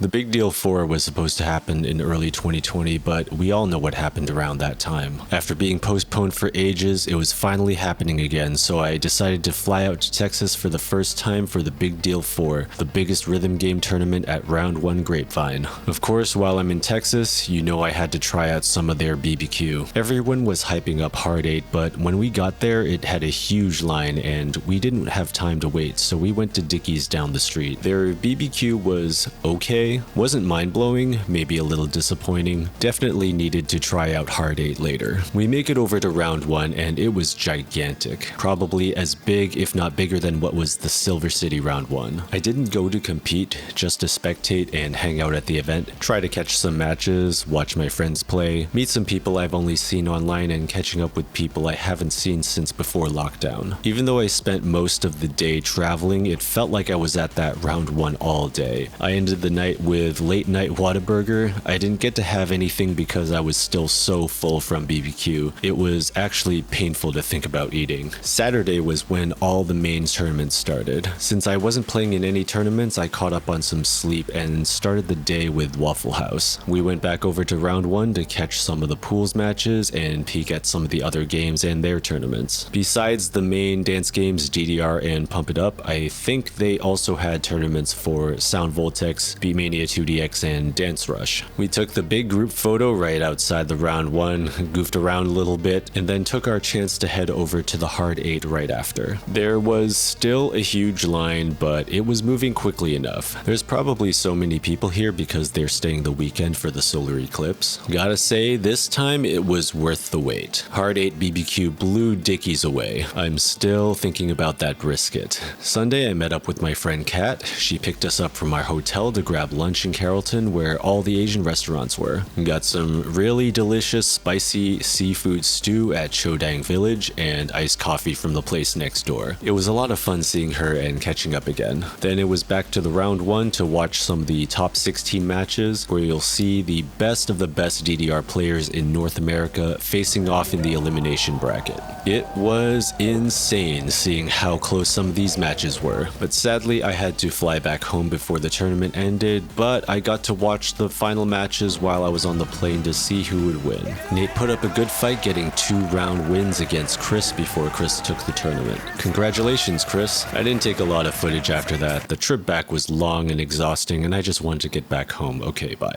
The Big Deal 4 was supposed to happen in early 2020, but we all know what happened around that time. After being postponed for ages, it was finally happening again, so I decided to fly out to Texas for the first time for the Big Deal 4, the biggest rhythm game tournament at Round 1 Grapevine. Of course, while I'm in Texas, you know I had to try out some of their BBQ. Everyone was hyping up Hard 8, but when we got there, it had a huge line and we didn't have time to wait, so we went to Dickey's down the street. Their BBQ was okay, wasn't mind-blowing, maybe a little disappointing, definitely needed to try out Hard 8 later. We make it over to Round 1 and it was gigantic, probably as big if not bigger than what was the Silver City Round 1. I didn't go to compete, just to spectate and hang out at the event, try to catch some matches, watch my friends play, meet some people I've only seen online and catching up with people I haven't seen since before lockdown. Even though I spent most of the day traveling, it felt like I was at that Round 1 all day. I ended the night with late night Whataburger. I didn't get to have anything because I was still so full from BBQ. It was actually painful to think about eating. Saturday was when all the main tournaments started. Since I wasn't playing in any tournaments, I caught up on some sleep and started the day with Waffle House. We went back over to Round 1 to catch some of the pools matches and peek at some of the other games and their tournaments. Besides the main dance games DDR and Pump It Up, I think they also had tournaments for Sound Voltex, Beatmania 2DX, and Dance Rush. We took the big group photo right outside the Round 1, goofed around a little bit, and then took our chance to head over to the Hard 8 right after. There was still a huge line, but it was moving quickly enough. There's probably so many people here because they're staying the weekend for the solar eclipse. Gotta say, this time it was worth the wait. Hard 8 BBQ blew Dickies away. I'm still thinking about that brisket. Sunday I met up with my friend Kat. She picked us up from our hotel to grab lunch in Carrollton where all the Asian restaurants were. Got some really delicious spicy seafood stew at Chodang Village and iced coffee from the place next door. It was a lot of fun seeing her and catching up again. Then it was back to the Round 1 to watch some of the top 16 matches where you'll see the best of the best DDR players in North America facing off in the elimination bracket. It was insane seeing how close some of these matches were, but sadly I had to fly back home before the tournament ended, but I got to watch the final matches while I was on the plane to see who would win. Nate put up a good fight getting 2-round wins against Chris before Chris took the tournament. Congratulations, Chris. I didn't take a lot of footage after that. The trip back was long and exhausting and I just wanted to get back home. Okay, bye.